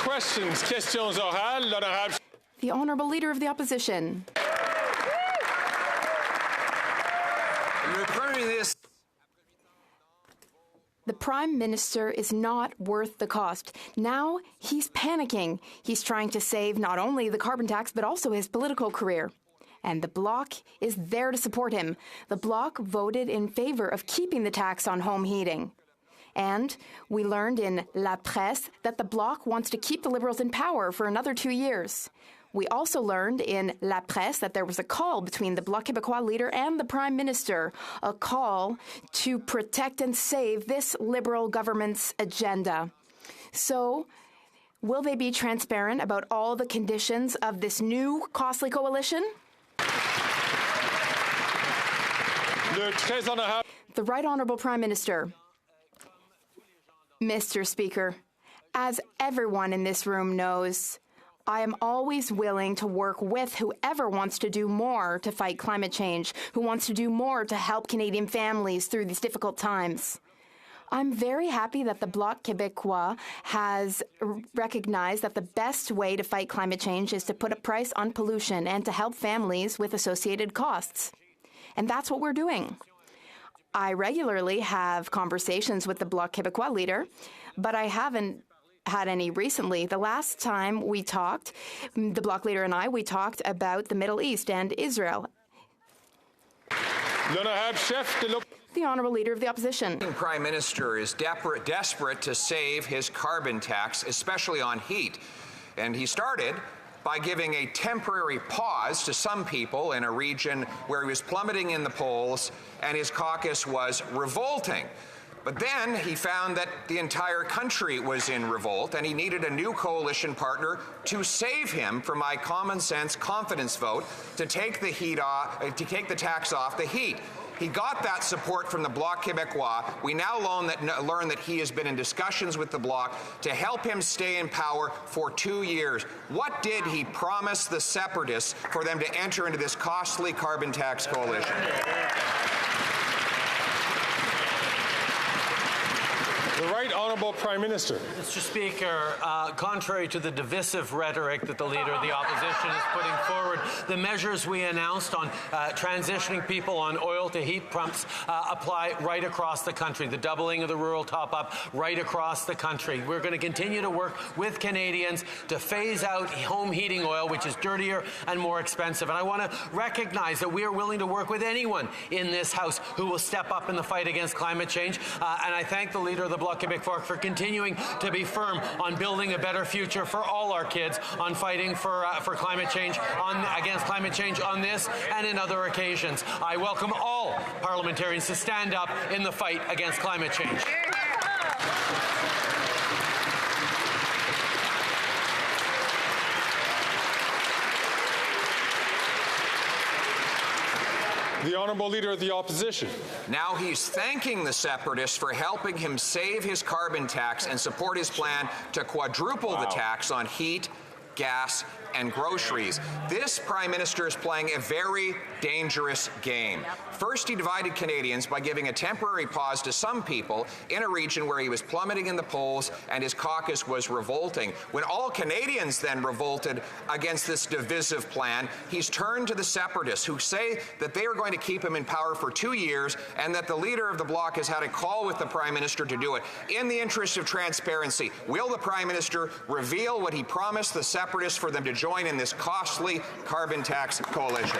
Questions orales, l'honorable. The Honourable Leader of the Opposition. The Prime Minister is not worth the cost. Now he's panicking. He's trying to save not only the carbon tax, but also his political career. And the Bloc is there to support him. The Bloc voted in favour of keeping the tax on home heating. And we learned in La Presse that the Bloc wants to keep the Liberals in power for another 2 years. We also learned in La Presse that there was a call between the Bloc Québécois leader and the Prime Minister, a call to protect and save this Liberal government's agenda. So, will they be transparent about all the conditions of this new costly coalition? The Right Honourable Prime Minister. Mr. Speaker, as everyone in this room knows, I am always willing to work with whoever wants to do more to fight climate change, who wants to do more to help Canadian families through these difficult times. I'm very happy that the Bloc Québécois has recognized that the best way to fight climate change is to put a price on pollution and to help families with associated costs. And that's what we're doing. I regularly have conversations with the Bloc Québécois leader, but I haven't had any recently. The last time we talked, the Bloc leader and I, we talked about the Middle East and Israel. The Honourable Leader of the Opposition. The Prime Minister is desperate to save his carbon tax, especially on heat. And he started by giving a temporary pause to some people in a region where he was plummeting in the polls and his caucus was revolting. But then he found that the entire country was in revolt and he needed a new coalition partner to save him from my common sense confidence vote to take the heat off, to take the tax off the heat. He got that support from the Bloc Québécois. We now learn that he has been in discussions with the Bloc to help him stay in power for 2 years. What did he promise the separatists for them to enter into this costly carbon tax coalition? The Right Honourable Prime Minister. Mr. Speaker, contrary to the divisive rhetoric that the Leader of the Opposition is putting forward, the measures we announced on transitioning people on oil to heat pumps apply right across the country. The doubling of the rural top-up right across the country. We're going to continue to work with Canadians to phase out home heating oil, which is dirtier and more expensive. And I want to recognize that we are willing to work with anyone in this House who will step up in the fight against climate change. And I thank the Leader of the Bloc Quebecois for continuing to be firm on building a better future for all our kids, on fighting for climate change, against climate change on this and in other occasions. I welcome all parliamentarians to stand up in the fight against climate change. The Honourable Leader of the Opposition. Now he's thanking the separatists for helping him save his carbon tax and support his plan to quadruple the tax on heat, gas, and groceries. This Prime Minister is playing a very dangerous game. First, he divided Canadians by giving a temporary pause to some people in a region where he was plummeting in the polls and his caucus was revolting. When all Canadians then revolted against this divisive plan, he's turned to the separatists who say that they are going to keep him in power for 2 years and that the Leader of the Bloc has had a call with the Prime Minister to do it. In the interest of transparency, will the Prime Minister reveal what he promised the separatists for them to join in this costly carbon tax coalition?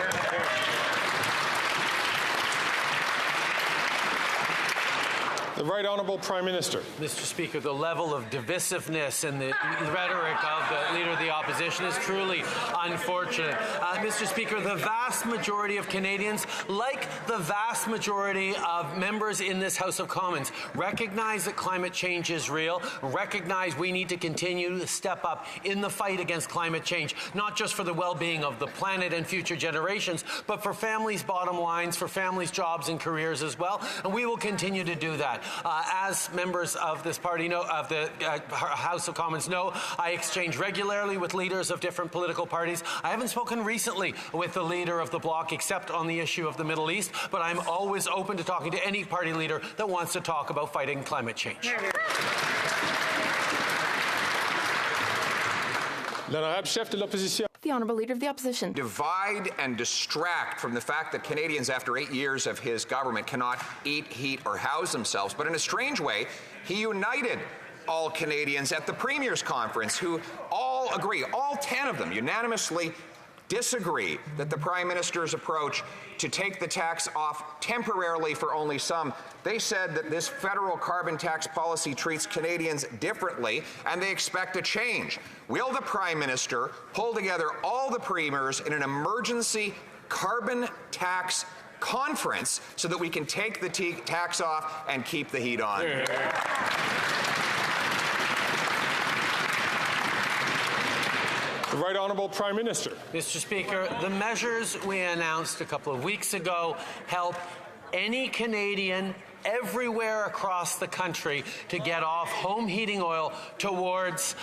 The Right Honourable Prime Minister. Mr. Speaker, the level of divisiveness and the rhetoric of the Leader of the Opposition is truly unfortunate. Mr. Speaker, the vast majority of Canadians, like the vast majority of members in this House of Commons, recognize that climate change is real, recognize we need to continue to step up in the fight against climate change, not just for the well-being of the planet and future generations, but for families' bottom lines, for families' jobs and careers as well, and we will continue to do that. As members of this party know, of the House of Commons know, I exchange regularly with leaders of different political parties. I haven't spoken recently with the Leader of the Bloc except on the issue of the Middle East, but I'm always open to talking to any party leader that wants to talk about fighting climate change. L'honorable chef de l'opposition. The Honourable Leader of the Opposition. Divide and distract from the fact that Canadians, after 8 years of his government, cannot eat, heat, or house themselves. But in a strange way, he united all Canadians at the Premier's Conference, who all agree, all 10 of them unanimously disagree that the Prime Minister's approach to take the tax off temporarily for only some. They said that this federal carbon tax policy treats Canadians differently and they expect a change. Will the Prime Minister pull together all the premiers in an emergency carbon tax conference so that we can take the tax off and keep the heat on? The Right Honourable Prime Minister. Mr. Speaker, the measures we announced a couple of weeks ago help any Canadian everywhere across the country to get off home heating oil towards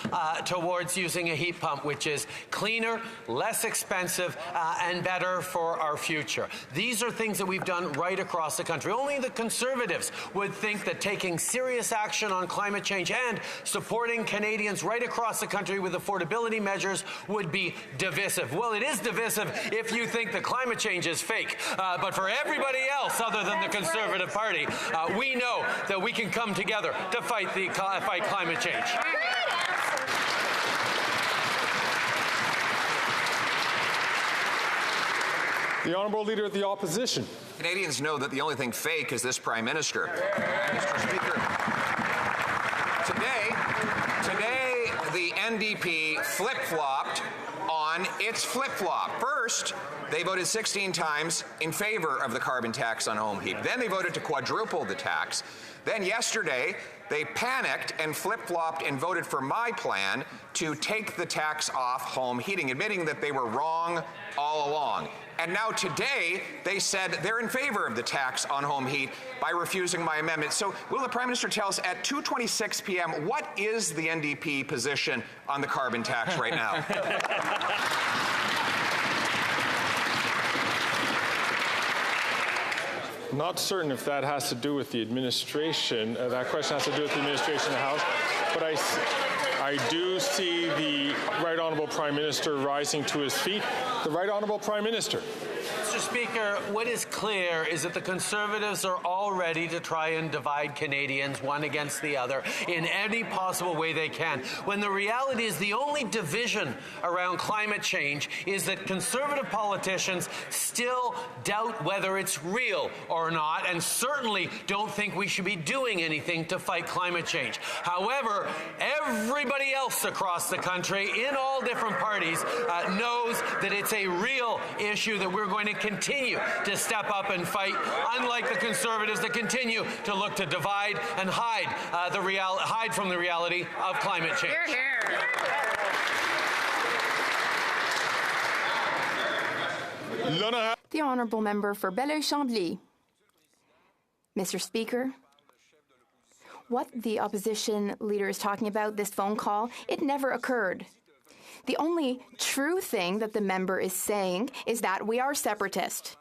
using a heat pump, which is cleaner, less expensive, and better for our future. These are things that we've done right across the country. Only the Conservatives would think that taking serious action on climate change and supporting Canadians right across the country with affordability measures would be divisive. Well, it is divisive if you think that climate change is fake. But for everybody else other than the Conservative Party, we know that we can come together to fight climate change. The Honourable Leader of the Opposition. Canadians know that the only thing fake is this Prime Minister. Mr. Speaker, today the NDP flip-flopped on its flip-flop. First, they voted 16 times in favor of the carbon tax on home heat. Then they voted to quadruple the tax. Then yesterday, they panicked and flip-flopped and voted for my plan to take the tax off home heating, admitting that they were wrong all along. And now today, they said they're in favor of the tax on home heat by refusing my amendment. So will the Prime Minister tell us at 2:26 p.m. what is the NDP position on the carbon tax right now? Not certain if that has to do with the administration. That question has to do with the administration of the House. But I do see the Right Honourable Prime Minister rising to his feet. The Right Honourable Prime Minister. Mr. Speaker, what is clear is that the Conservatives are all ready to try and divide Canadians one against the other in any possible way they can, when the reality is the only division around climate change is that Conservative politicians still doubt whether it's real or not, and certainly don't think we should be doing anything to fight climate change. However, everybody else across the country, in all different parties, knows that it's a real issue that we're going to continue to step up and fight, unlike the Conservatives that continue to look to divide and hide from the reality of climate change. Hear, hear. The Honourable Member for Belleuil-Chambly. Mr. Speaker, what the opposition leader is talking about, this phone call, it never occurred. The only true thing that the member is saying is that we are separatist.